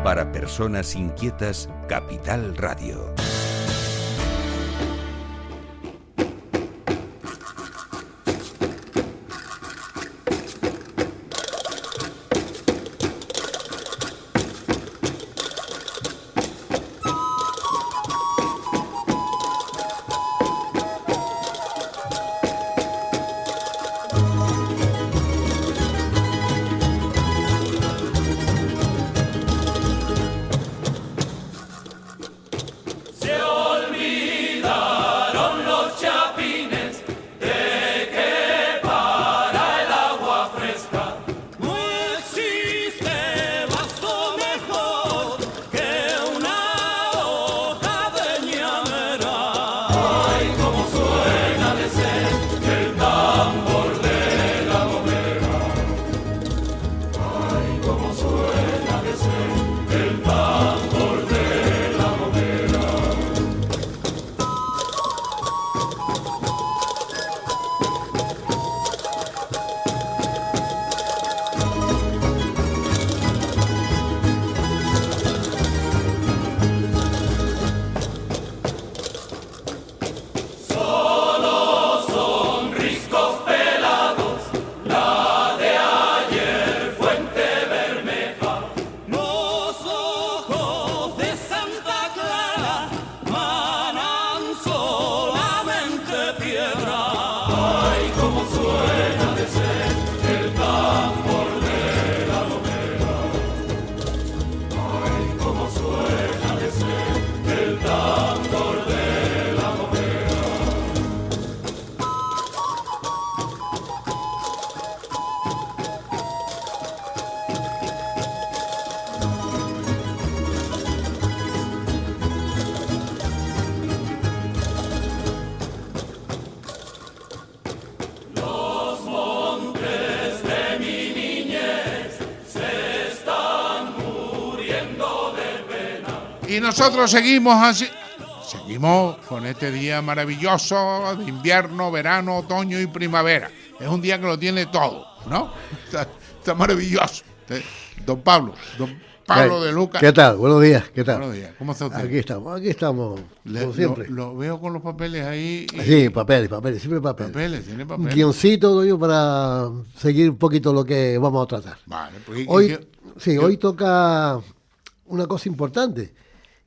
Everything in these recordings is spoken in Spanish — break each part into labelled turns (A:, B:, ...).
A: Para personas inquietas, Capital Radio.
B: Y nosotros seguimos así. Seguimos con este día maravilloso de invierno, verano, otoño y primavera. Es un día que lo tiene todo, ¿no? Está maravilloso. Don Pablo de Lucas.
C: ¿Qué tal? Buenos días, ¿qué tal?
B: Buenos días, ¿cómo está usted?
C: Aquí estamos, como siempre.
B: Lo veo con los papeles ahí.
C: Sí, papeles, siempre papeles.
B: Tiene
C: Un
B: papeles.
C: guioncito doy yo para seguir un poquito lo que vamos a tratar.
B: Vale, pues,
C: hoy toca una cosa importante,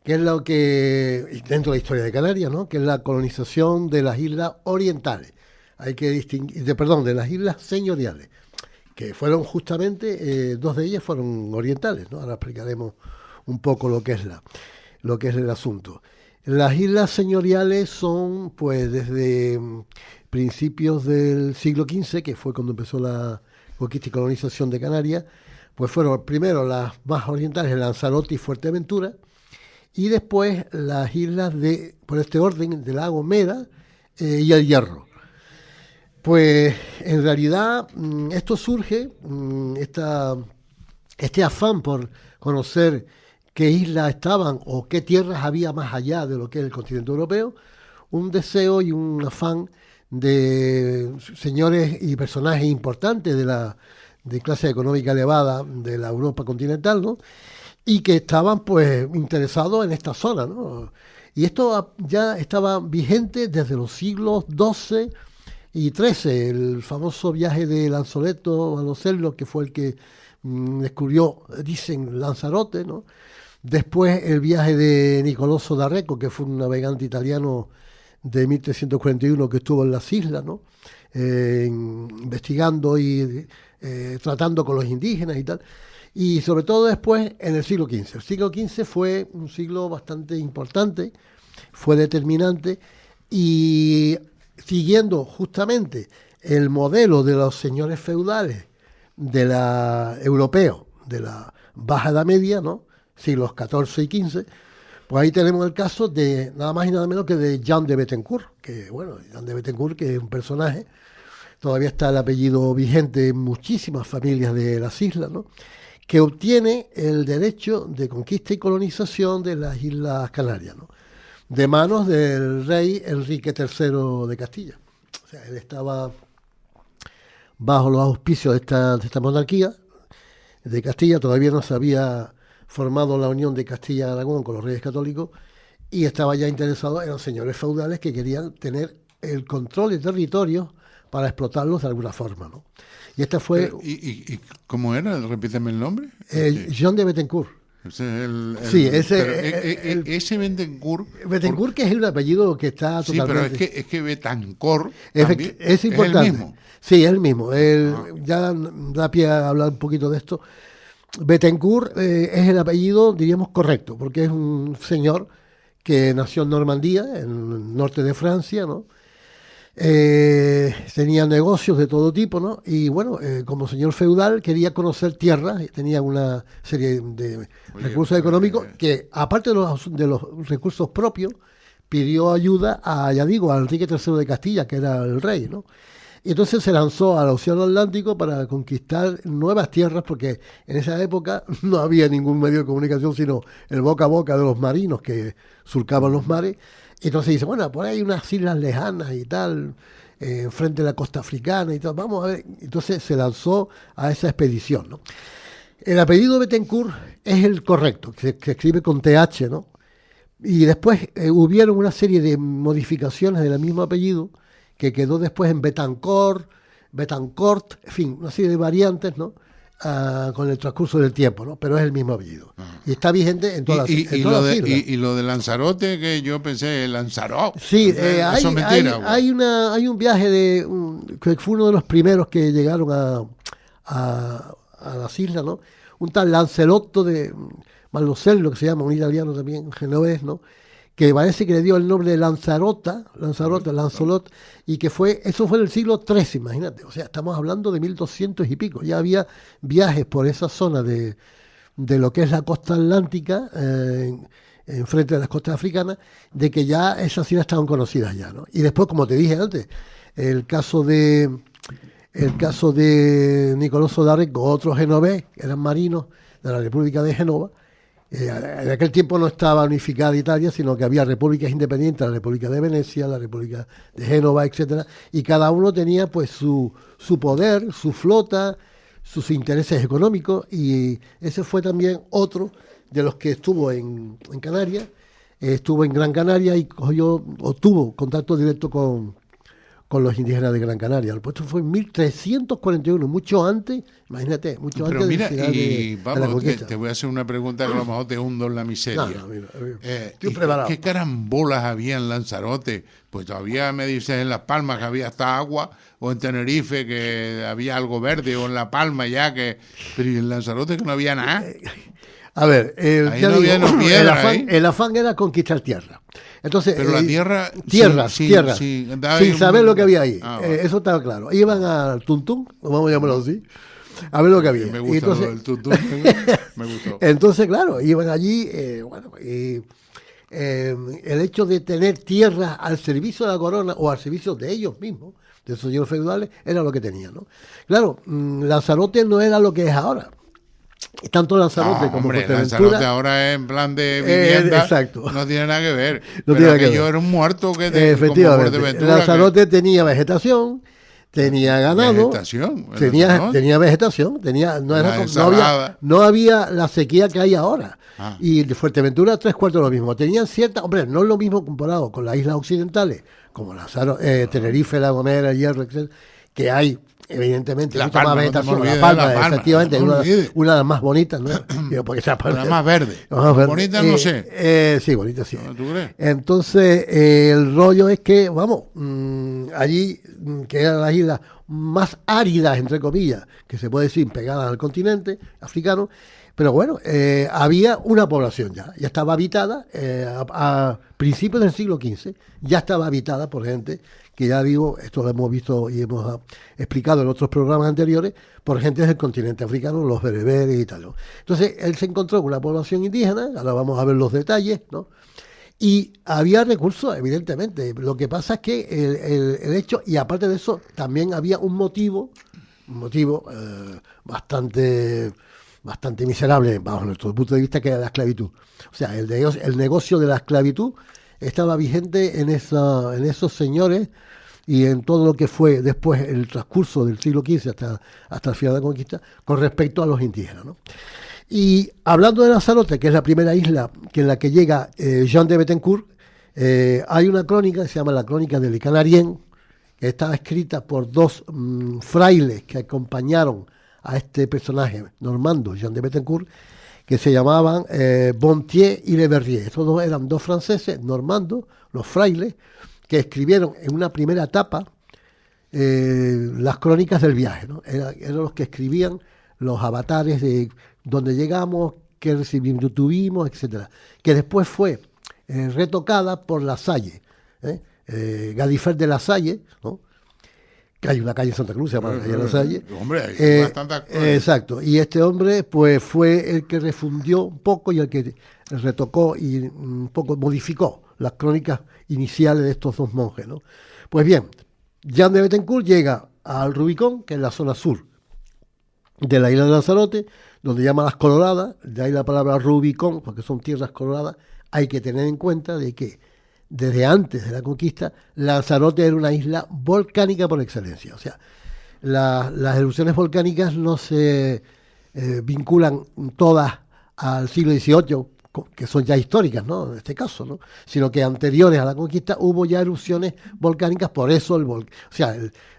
C: que es lo que, dentro de la historia de Canarias, ¿no? Que es la colonización de las islas orientales. Hay que distinguir, de las islas señoriales, que fueron justamente, dos de ellas fueron orientales, ¿no? Ahora explicaremos un poco lo que es el asunto. Las islas señoriales son, pues, desde principios del siglo XV, que fue cuando empezó la conquista y colonización de Canarias, pues fueron primero las más orientales, Lanzarote y Fuerteventura, y después las islas por este orden, de la Gomera y el Hierro. Pues en realidad esto surge, este afán por conocer qué islas estaban o qué tierras había más allá de lo que es el continente europeo, un deseo y un afán de señores y personajes importantes de clase económica elevada de la Europa continental, ¿no? Y que estaban pues interesados en esta zona, ¿no? Y esto ya estaba vigente desde los siglos XII y XIII, el famoso viaje de Lanzoletto a los Cellos, que fue el que descubrió, dicen, Lanzarote, ¿no? Después el viaje de Nicoloso d'Arreco, que fue un navegante italiano de 1341 que estuvo en las islas, ¿no? Investigando y tratando con los indígenas y tal. Y sobre todo después en el siglo XV. El siglo XV fue un siglo bastante importante, fue determinante, y siguiendo justamente el modelo de los señores feudales europeos de la Baja Edad Media, ¿no? Siglos XIV y XV, pues ahí tenemos el caso de nada más y nada menos que de Jean de Bettencourt, que bueno, Jean de Bettencourt, que es un personaje, todavía está el apellido vigente en muchísimas familias de las islas, ¿no? Que obtiene el derecho de conquista y colonización de las Islas Canarias, ¿no? De manos del rey Enrique III de Castilla. O sea, él estaba bajo los auspicios de esta monarquía de Castilla, todavía no se había formado la unión de Castilla y Aragón con los reyes católicos y estaba ya interesado en los señores feudales que querían tener el control de territorios para explotarlos de alguna forma, ¿no? Y esta fue...
B: ¿Y cómo era? Repíteme el nombre.
C: John de Bettencourt.
B: Ese
C: es
B: ese Bettencourt...
C: Bettencourt, que es un apellido que está totalmente...
B: Sí, pero es que Betancourt
C: es importante.
B: Es el mismo.
C: Sí, es el mismo. Ya da pie a hablar un poquito de esto. Bettencourt es el apellido, diríamos, correcto, porque es un señor que nació en Normandía, en el norte de Francia, ¿no? Tenía negocios de todo tipo, ¿no? Y bueno, como señor feudal quería conocer tierras, tenía una serie de recursos económicos que, aparte de los recursos propios, pidió ayuda a, ya digo, a Enrique III de Castilla, que era el rey, ¿no? Y entonces se lanzó al Océano Atlántico para conquistar nuevas tierras, porque en esa época no había ningún medio de comunicación, sino el boca a boca de los marinos que surcaban los mares. Y entonces dice, bueno, por ahí hay unas islas lejanas y tal, frente a la costa africana y tal, vamos a ver. Entonces se lanzó a esa expedición, ¿no? El apellido Bettencourt es el correcto, que se escribe con TH, ¿no? Y después hubieron una serie de modificaciones del mismo apellido, que quedó después en Betancourt, en fin, una serie de variantes, ¿no? Con el transcurso del tiempo, ¿no? Pero es el mismo apellido. Y está vigente en todas las islas.
B: Y lo de Lanzarote, que yo pensé, Lanzarote.
C: Sí,
B: eso es mentira.
C: hay un viaje que fue uno de los primeros que llegaron a las islas, ¿no? Un tal Lancelotto de Malnocello, que se llama, un italiano también, genovés, ¿no? Que parece que le dio el nombre de Lanzarot, y que eso fue en el siglo XIII, imagínate. O sea, estamos hablando de 1200 y pico. Ya había viajes por esa zona de lo que es la costa atlántica, en frente de las costas africanas, de que ya esas islas estaban conocidas ya, ¿no? Y después, como te dije antes, el caso de Nicolás D'Arec, otro genovés, eran marinos de la República de Génova. En aquel tiempo no estaba unificada Italia, sino que había repúblicas independientes, la República de Venecia, la República de Génova, etcétera, y cada uno tenía pues su poder, su flota, sus intereses económicos, y ese fue también otro de los que estuvo en Canarias, estuvo en Gran Canaria y tuvo contacto directo con los indígenas de Gran Canaria. El puesto fue en 1341, mucho antes, imagínate, mucho
B: pero
C: antes
B: mira,
C: de la conquista.
B: te voy a hacer una pregunta que a lo mejor te hundo en la miseria.
C: No, mira, estoy preparado.
B: ¿Qué carambolas había en Lanzarote? Pues todavía me dices en Las Palmas que había hasta agua, o en Tenerife que había algo verde, o en La Palma ya que... Pero ¿y en Lanzarote que no había nada?
C: A ver, el afán era conquistar tierra. Entonces,
B: pero la tierra...
C: sin saber lo que había ahí. Eso estaba claro. Iban al Tuntún, vamos a llamarlo así, a ver lo que había.
B: Me gusta el Tuntún, me gustó.
C: Entonces, claro, iban allí, el hecho de tener tierra al servicio de la corona o al servicio de ellos mismos, de esos señores feudales, era lo que tenían, ¿no? Claro, Lanzarote no era lo que es ahora. Tanto Lanzarote como Fuerteventura.
B: Lanzarote ahora es en plan de vivienda.
C: Exacto.
B: No tiene nada que ver.
C: No
B: pero
C: que
B: yo era un muerto que
C: efectivamente. Lanzarote tenía vegetación, tenía ganado. Tenía vegetación. No había la sequía que hay ahora. Y de Fuerteventura 3/4 lo mismo. Tenían hombre, no es lo mismo comparado con las islas occidentales, como Tenerife, La Gomera, Hierro, etc., que hay evidentemente
B: la
C: mucha
B: Palma,
C: más vegetación.
B: No
C: La Palma, efectivamente, una de las más bonitas, ¿no?
B: Porque la más verde. Bonita no sé.
C: Sí, bonita sí.
B: ¿Tú crees?
C: Entonces, el rollo es que, allí, que eran las islas más áridas, entre comillas, que se puede decir, pegadas al continente africano, pero bueno, había una población ya estaba habitada, a principios del siglo XV, ya estaba habitada por gente que, ya digo, esto lo hemos visto y hemos explicado en otros programas anteriores, por gente del continente africano, los bereberes y tal, ¿no? Entonces, él se encontró con una población indígena, ahora vamos a ver los detalles, ¿no? Y había recursos, evidentemente. Lo que pasa es que el hecho, y aparte de eso, también había un motivo bastante miserable, bajo nuestro punto de vista, que era la esclavitud. O sea, el negocio de la esclavitud estaba vigente en esos señores y en todo lo que fue después el transcurso del siglo XV hasta el final de la conquista con respecto a los indígenas, ¿no? Y hablando de Lanzarote, que es la primera isla en la que llega Jean de Bettencourt, hay una crónica que se llama la Crónica del Canarien, que estaba escrita por dos frailes que acompañaron a este personaje normando, Jean de Bettencourt, que se llamaban Bontier y Le Verrier. Estos dos eran dos franceses normandos, los frailes, que escribieron en una primera etapa las crónicas del viaje, ¿no? Eran los que escribían los avatares de dónde llegamos, qué recibimiento tuvimos, etcétera, que después fue retocada por Lasalle, Gadifer de Lasalle, ¿no? Que hay una calle en Santa Cruz, se llama la calle Lasalle.
B: Hombre, hay bastantes actores.
C: Exacto, y este hombre pues fue el que refundió un poco y el que retocó y un poco modificó las crónicas iniciales de estos dos monjes, ¿no? Pues bien, Jean de Bettencourt llega al Rubicón, que es la zona sur de la isla de Lanzarote, donde llama las Coloradas, de ahí la palabra Rubicón, porque son tierras coloradas. Hay que tener en cuenta de que desde antes de la conquista, Lanzarote era una isla volcánica por excelencia. O sea, las erupciones volcánicas no se vinculan todas al siglo XVIII, que son ya históricas, ¿no? En este caso, ¿no? Sino que anteriores a la conquista hubo ya erupciones volcánicas, por eso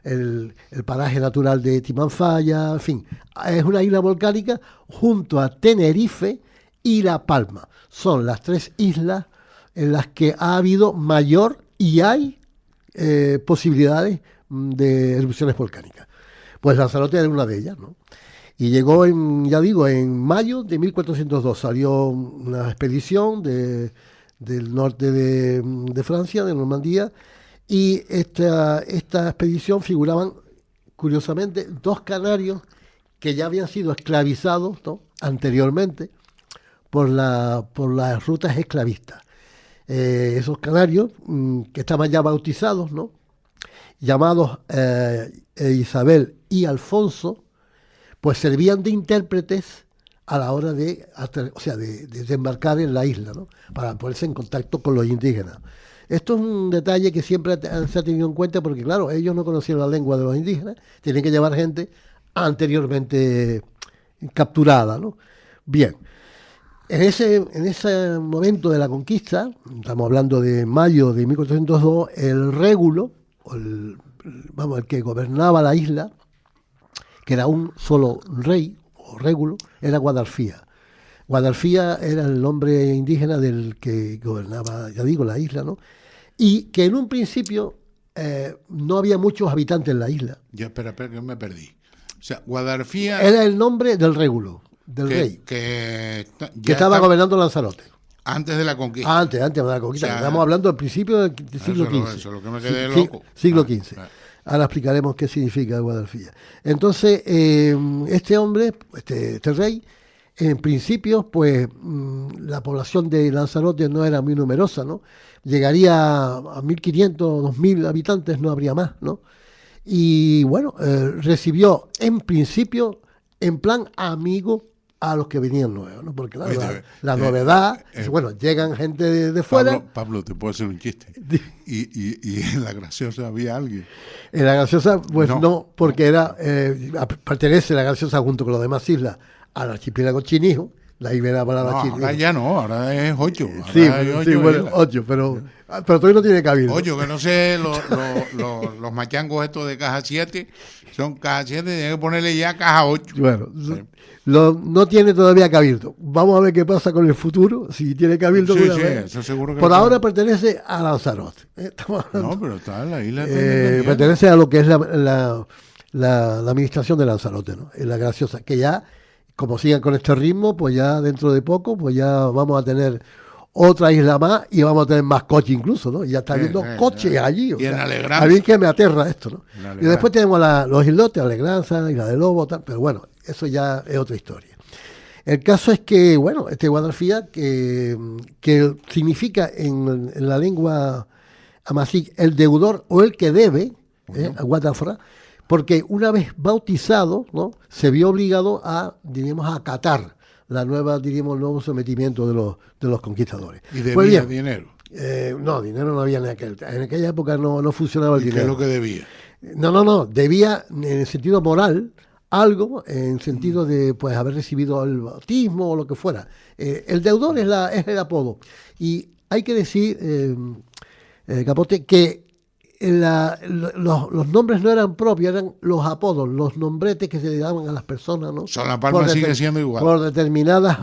C: el paraje natural de Timanfaya, en fin, es una isla volcánica junto a Tenerife y La Palma. Son las tres islas en las que ha habido mayor y hay posibilidades de erupciones volcánicas. Pues Lanzarote era una de ellas, ¿no? Y llegó, en mayo de 1402, salió una expedición del norte de Francia, de Normandía, y esta expedición figuraban, curiosamente, dos canarios que ya habían sido esclavizados, ¿no?, anteriormente por las rutas esclavistas. Esos canarios, que estaban ya bautizados, ¿no?, llamados Isabel y Alfonso, pues servían de intérpretes a la hora de desembarcar en la isla, ¿no?, para ponerse en contacto con los indígenas. Esto es un detalle que siempre se ha tenido en cuenta porque, claro, ellos no conocían la lengua de los indígenas, tienen que llevar gente anteriormente capturada, ¿no? Bien, en ese momento de la conquista, estamos hablando de mayo de 1402, el régulo, el que gobernaba la isla, que era un solo rey o régulo, era Guadalfía. Guadalfía era el nombre indígena del que gobernaba, ya digo, la isla, ¿no? Y que en un principio no había muchos habitantes en la isla.
B: Ya, espera, que me perdí. O sea, Guadalfía...
C: Era el nombre del régulo, del rey, que estaba gobernando Lanzarote.
B: Antes de la conquista.
C: Antes de la conquista. O sea, estamos hablando del principio del siglo XV.
B: Eso, lo que me quedé loco.
C: Siglo XV. Ahora explicaremos qué significa Guadalfía. Entonces, este hombre, este rey, en principio, pues la población de Lanzarote no era muy numerosa, ¿no? Llegaría a 1.500, 2.000 habitantes, no habría más, ¿no? Y bueno, recibió en principio en plan amigo a los que venían nuevos, ¿no? Porque claro, la novedad, bueno, llegan gente de fuera.
B: Pablo, te puedo hacer un chiste. ¿Y en la Graciosa había alguien?
C: En la Graciosa, pues no, porque pertenece la Graciosa junto con las demás islas al archipiélago Chinijo, la Ibera para la Chinijo.
B: Ahora ya no, ahora es 8.
C: Sí, 8, pero todavía no tiene cabildo.
B: 8, que no sé, los machangos estos de caja 7, son caja 7, tienen que ponerle ya caja 8.
C: Bueno, sí. No tiene todavía cabildo. Vamos a ver qué pasa con el futuro, si tiene cabildo.
B: Sí, eso seguro que
C: por ahora pertenece a Lanzarote.
B: No, pero está en la isla.
C: Pertenece a lo que es la administración de Lanzarote, ¿no? En la Graciosa, que ya, como sigan con este ritmo, pues ya dentro de poco, pues ya vamos a tener otra isla más y vamos a tener más coches incluso, ¿no? Y ya está habiendo coches allí.
B: Y en Alegranza.
C: A mí que me aterra esto, ¿no? Y después tenemos los islotes, Alegranza, Isla de Lobo, tal, pero bueno, eso ya es otra historia. El caso es que, bueno, este Guadalfía, que significa en la lengua amazigh el deudor o el que debe, a Guadalfra, porque una vez bautizado, ¿no?, se vio obligado a, diríamos, a acatar el nuevo sometimiento de los conquistadores.
B: Y debía dinero.
C: No, dinero no había en aquella época no funcionaba el
B: ¿Y qué es
C: dinero.
B: lo que debía?
C: No, debía en el sentido moral algo, en sentido de pues haber recibido el bautismo o lo que fuera. El deudor es el apodo. Y hay que decir, Capote, que los nombres no eran propios, eran los apodos, los nombretes que se le daban a las personas, ¿no?
B: Son La Palma sigue siendo igual.
C: Por determinadas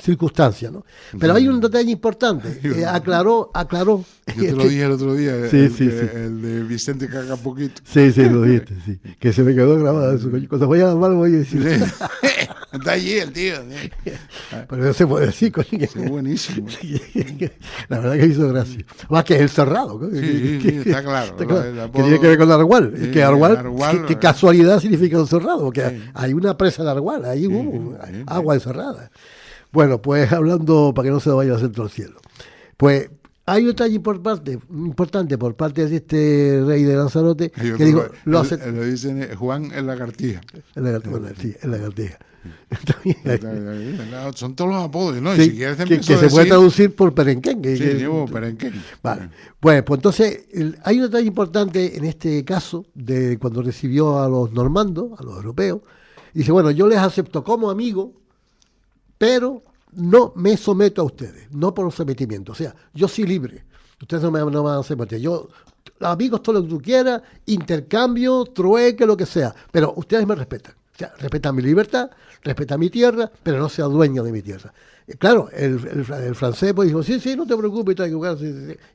C: circunstancias, ¿no? Pero hay un detalle importante. Aclaró.
B: Yo te lo dije el otro día,
C: Sí, sí.
B: el de Vicente Caga Poquito.
C: Sí, lo dijiste, sí. Que se me quedó grabado eso. Cuando voy a llamar voy a decir.
B: Está allí el tío. ¿Sí?
C: Pero no se puede decir, coño.
B: Es buenísimo.
C: La verdad que hizo gracia. Más que es el cerrado. ¿No?
B: Sí, está claro.
C: Que tiene que ver con Argual.
B: Sí,
C: que Argual,
B: Argual,
C: que casualidad significa un cerrado, porque
B: sí.
C: hay una presa de Argual, ahí
B: Sí,
C: hubo
B: sí.
C: agua encerrada. Bueno, pues hablando para que no se vaya al centro del cielo. Pues hay un detalle importante por parte de este rey de Lanzarote, que digo,
B: lo dicen Juan el Lagartija.
C: El lagartija.
B: Son todos los apodos, ¿no?
C: Sí,
B: Y si quieres
C: que se puede traducir por perenquén.
B: Sí, llevo perenquén.
C: Vale. Pues entonces hay un detalle importante en este caso de cuando recibió a los normandos, a los europeos. Dice, bueno, yo les acepto como amigo, pero no me someto a ustedes, no por sometimiento. O sea, yo soy libre. Ustedes no me van a someter. Yo, amigos, todo lo que tú quieras, intercambio, trueque, lo que sea. Pero ustedes me respetan. O sea, respetan mi libertad, respetan mi tierra, pero no sea dueño de mi tierra. Claro, el francés pues dijo, sí, no te preocupes,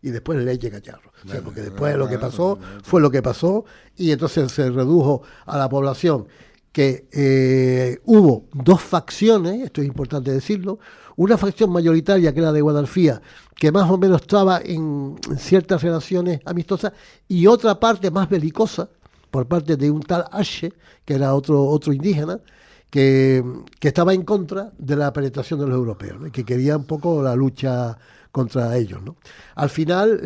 C: y después leche cacharro. O sea, porque después lo que pasó fue lo que pasó, y entonces se redujo a la población que hubo dos facciones, esto es importante decirlo, una facción mayoritaria que era de Guadalfía, que más o menos estaba en ciertas relaciones amistosas, y otra parte más belicosa, por parte de un tal Ashe, que era otro indígena, que estaba en contra de la penetración de los europeos, ¿no? Y que quería un poco la lucha contra ellos, ¿no? Al final,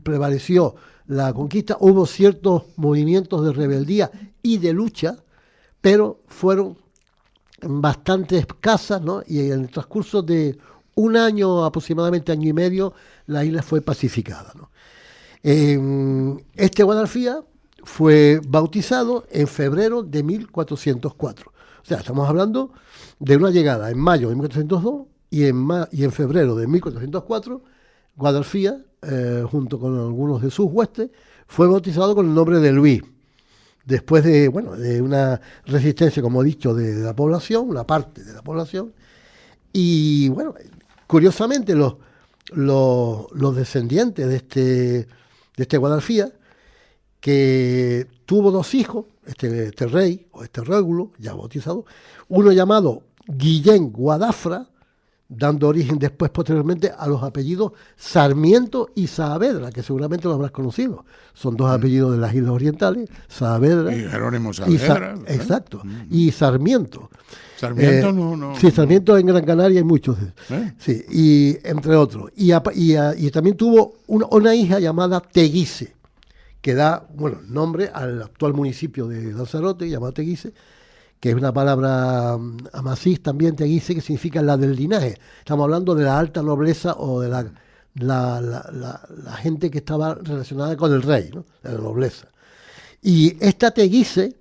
C: prevaleció la conquista, hubo ciertos movimientos de rebeldía y de lucha, pero fueron bastante escasas, ¿no? Y en el transcurso de un año, aproximadamente año y medio, la isla fue pacificada, ¿no? Este Guadalfía fue bautizado en febrero de 1404. O sea, estamos hablando de una llegada en mayo de 1402 y en febrero de 1404, Guadalfía, junto con algunos de sus huestes, fue bautizado con el nombre de Luis. Después de una resistencia, como he dicho, de la población, una parte de la población. Y bueno, curiosamente los descendientes de este Guadalfía, que tuvo dos hijos, este rey, o este régulo, ya bautizado, uno llamado Guillén Guadafra, dando origen después, posteriormente, a los apellidos Sarmiento y Saavedra, que seguramente lo habrás conocido. Son dos apellidos de las Islas Orientales, Saavedra.
B: Y Jerónimo Saavedra.
C: Exacto. Y Sarmiento.
B: Sarmiento no.
C: Sí, Sarmiento en Gran Canaria hay muchos. Sí, y entre otros. Y también tuvo una hija llamada Teguise, que da nombre al actual municipio de Lanzarote, llamado Teguise, que es una palabra amazigh también, Teguise, que significa la del linaje. Estamos hablando de la alta nobleza o de la gente que estaba relacionada con el rey, ¿no? De la nobleza. Y esta Teguise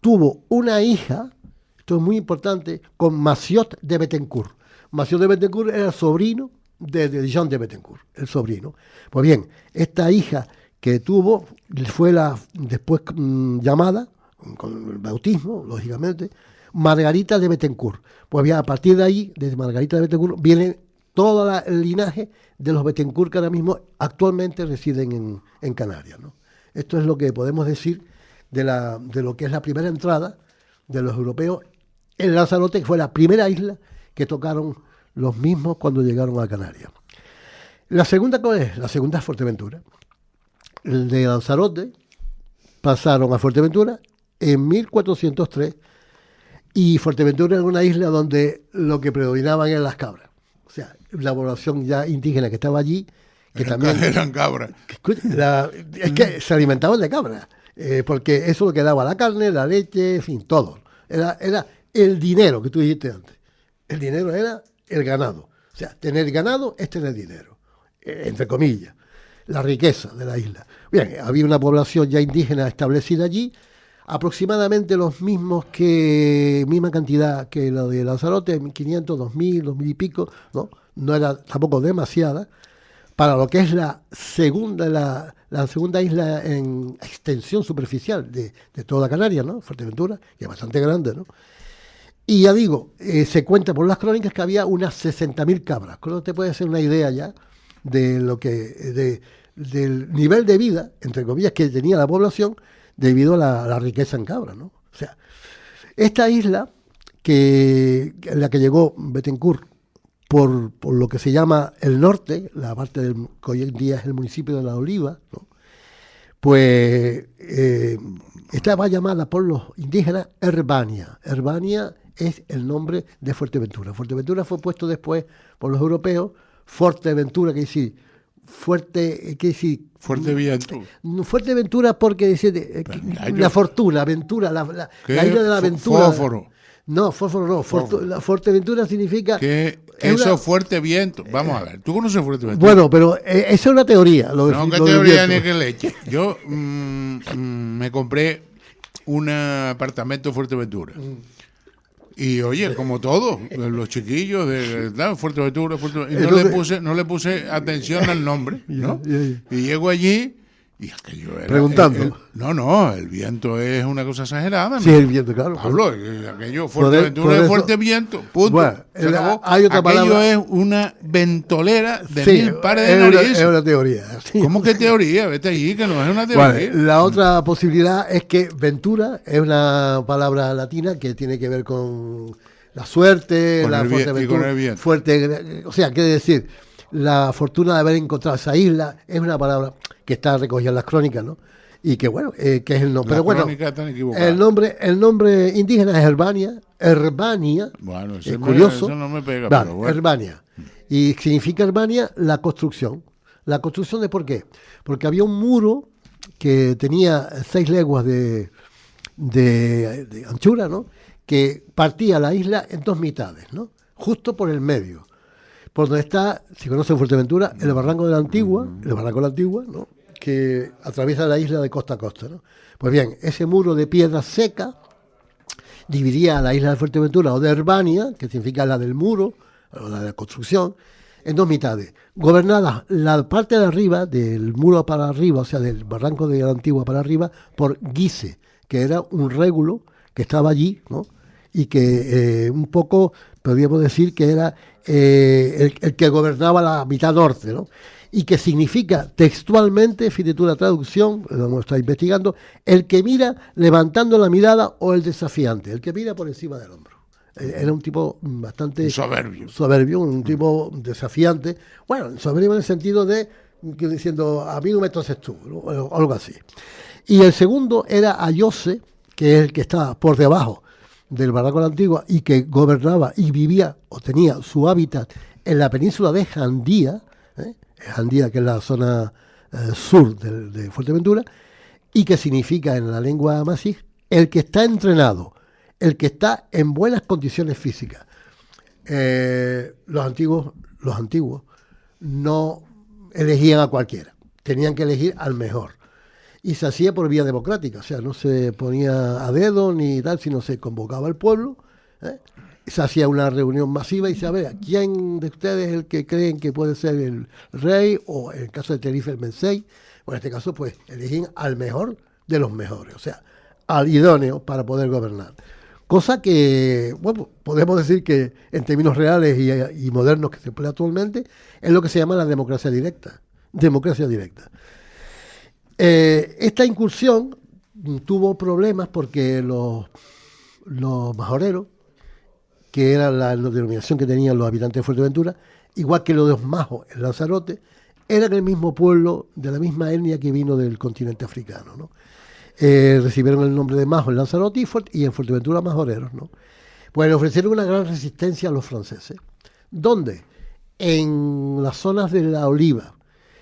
C: tuvo una hija, esto es muy importante, con Maciot de Bettencourt. Maciot de Bettencourt era el sobrino de Jean de Bettencourt, el sobrino. Pues bien, esta hija que tuvo fue después llamada, con el bautismo, lógicamente, Margarita de Bettencourt. Pues bien, a partir de ahí, desde Margarita de Bettencourt, viene todo el linaje de los Bettencourt que ahora mismo actualmente residen en Canarias, ¿no? Esto es lo que podemos decir de lo que es la primera entrada de los europeos en Lanzarote, que fue la primera isla que tocaron los mismos cuando llegaron a Canarias. La segunda, ¿cuál es? La segunda es Fuerteventura. De Lanzarote pasaron a Fuerteventura en 1403, y Fuerteventura era una isla donde lo que predominaban eran las cabras. O sea, la población ya indígena que estaba allí, que también
B: eran cabras.
C: Es que se alimentaban de cabras, porque eso es lo que daba la carne, la leche, en fin, todo. Era el dinero que tú dijiste antes. El dinero era el ganado. O sea, tener ganado es tener dinero, entre comillas, la riqueza de la isla. Bien, había una población ya indígena establecida allí, aproximadamente misma cantidad que la de Lanzarote, 1.500, 2.000, 2.000 y pico, ¿no? No era tampoco demasiada, para lo que es la segunda isla en extensión superficial de toda Canarias, ¿no? Fuerteventura, que es bastante grande, ¿no? Y ya digo, se cuenta por las crónicas que había unas 60.000 cabras. Creo que te puede hacer una idea ya de lo que del nivel de vida, entre comillas, que tenía la población debido a la riqueza en cabras, ¿no? O sea, esta isla en la que llegó Bettencourt por lo que se llama el norte, la parte que hoy en día es el municipio de La Oliva, ¿no? Pues estaba llamada por los indígenas Herbania. Herbania es el nombre de Fuerteventura. Fuerteventura fue puesto después por los europeos, Fuerteventura, quiere decir
B: Fuerte viento.
C: Fuerteventura porque dice la fortuna, aventura, la isla de la aventura.
B: Fósforo.
C: No, fósforo no. Fuerteventura significa...
B: Que eso es fuerte viento. Vamos a ver, ¿tú conoces Fuerteventura?
C: Bueno, pero esa es una teoría.
B: No, ¿qué teoría ni qué leche? Yo me compré un apartamento en Fuerteventura. Y oye, como todo, los chiquillos de Fuerteventura, y no le puse atención al nombre, ¿no? Y llego allí y aquello era...
C: Preguntando.
B: El viento es una cosa exagerada, ¿no?
C: Sí, el viento, claro.
B: Pablo, aquello Fuerteventura es fuerte viento, punto. Bueno, se acabó.
C: Hay otra
B: aquello
C: palabra.
B: Es una ventolera de 1000 pares de narices.
C: Es una teoría. Sí.
B: ¿Cómo que teoría? Vete allí, que no es una teoría.
C: Bueno, la otra posibilidad es que ventura es una palabra latina que tiene que ver con la suerte,
B: con
C: la
B: Fuerteventura.
C: O sea, quiere decir, la fortuna de haber encontrado esa isla es una palabra que está recogida en las crónicas, ¿no? Y que bueno, que es el nombre. Pero bueno, el nombre indígena es Herbania.
B: Bueno,
C: es curioso.
B: Eso no me pega,
C: vale,
B: pero bueno.
C: Herbania. Y significa Herbania la construcción. ¿La construcción de por qué? Porque había un muro que tenía 6 leguas de anchura, ¿no? Que partía la isla en 2 mitades, ¿no? Justo por el medio. Por donde está, si conocen Fuerteventura, el barranco de la Antigua, ¿no? Que atraviesa la isla de costa a costa, ¿no? Pues bien, ese muro de piedra seca dividía a la isla de Fuerteventura o de Herbania, que significa la del muro, o la de la construcción, en 2 mitades. Gobernadas la parte de arriba, del muro para arriba, o sea, del barranco de la Antigua para arriba, por Guise, que era un régulo que estaba allí, ¿no? Y que un poco podríamos decir que era el que gobernaba la mitad norte, ¿no? Y que significa textualmente, fíjate tú la traducción, vamos a estar investigando, el que mira levantando la mirada o el desafiante, el que mira por encima del hombro. Era un tipo bastante soberbio, un tipo desafiante. Bueno, soberbio en el sentido de que diciendo, a mí no me toses tú, ¿no? O algo así. Y el segundo era Ayose, que es el que estaba por debajo del barranco de la Antigua y que gobernaba y vivía o tenía su hábitat en la península de Jandía, Jandía, que es la zona sur de Fuerteventura, y que significa en la lengua masij el que está entrenado, el que está en buenas condiciones físicas. Los antiguos no elegían a cualquiera, tenían que elegir al mejor. Y se hacía por vía democrática, o sea, no se ponía a dedo ni tal, sino se convocaba al pueblo, se hacía una reunión masiva y se a ver, ¿quién de ustedes es el que creen que puede ser el rey? O en el caso de Tenerife, el Mensei, o en este caso, pues, elegían al mejor de los mejores, o sea, al idóneo para poder gobernar. Cosa que, bueno, podemos decir que en términos reales y modernos que se emplea actualmente, es lo que se llama la democracia directa. Esta incursión tuvo problemas porque los majoreros, que era la denominación que tenían los habitantes de Fuerteventura, igual que los majos en Lanzarote, eran el mismo pueblo de la misma etnia que vino del continente africano, ¿no? Recibieron el nombre de majos en Lanzarote y en Fuerteventura majoreros, ¿no? Pues le ofrecieron una gran resistencia a los franceses. ¿Dónde? En las zonas de La Oliva,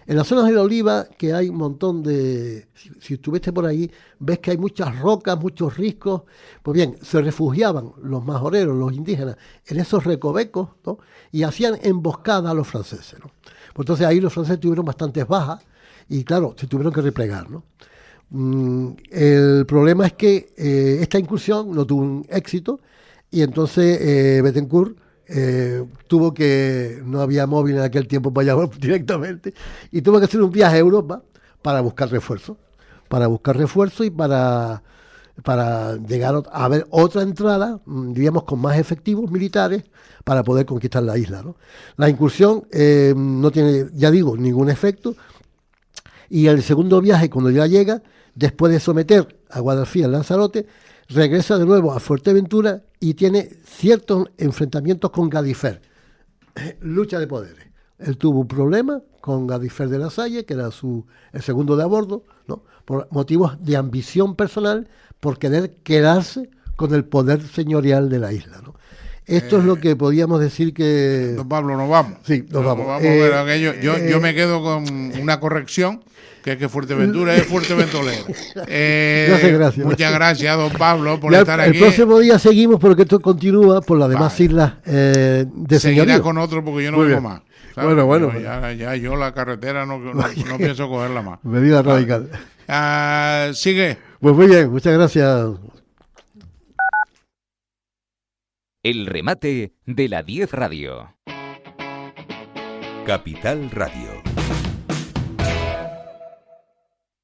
C: En las zonas de la Oliva, que hay un montón de... Si estuviste por ahí, ves que hay muchas rocas, muchos riscos. Pues bien, se refugiaban los majoreros, los indígenas, en esos recovecos, ¿no? Y hacían emboscada a los franceses, ¿no? Pues entonces ahí los franceses tuvieron bastantes bajas y, claro, se tuvieron que replegar, ¿no? El problema es que esta incursión no tuvo un éxito y entonces Bettencourt tuvo que, no había móvil en aquel tiempo para llamar directamente, y tuvo que hacer un viaje a Europa para buscar refuerzos y para llegar a ver otra entrada, diríamos, con más efectivos militares para poder conquistar la isla, ¿no? La incursión no tiene, ya digo, ningún efecto, y el segundo viaje, cuando ya llega, después de someter a Guadalfía en Lanzarote, regresa de nuevo a Fuerteventura y tiene ciertos enfrentamientos con Gadifer. Lucha de poderes. Él tuvo un problema con Gadifer de la Salle, que era el segundo de a bordo, ¿no? Por motivos de ambición personal, por querer quedarse con el poder señorial de la isla, ¿no? Esto es lo que podíamos decir que...
B: Don Pablo, nos vamos.
C: Sí, nos vamos.
B: Yo me quedo con una corrección, que es que Fuerteventura es Fuerteventurera.
C: Gracias.
B: Muchas gracias, don Pablo, por estar aquí.
C: El próximo día seguimos, porque esto continúa por las demás islas de señorío.
B: Seguirá con otro, porque yo no vengo más. ¿Sabes?
C: Bueno.
B: Yo la carretera no pienso cogerla más.
C: Medida radical.
B: Sigue.
C: Pues muy bien, muchas gracias.
D: El remate de la 10 Radio.
A: Capital Radio.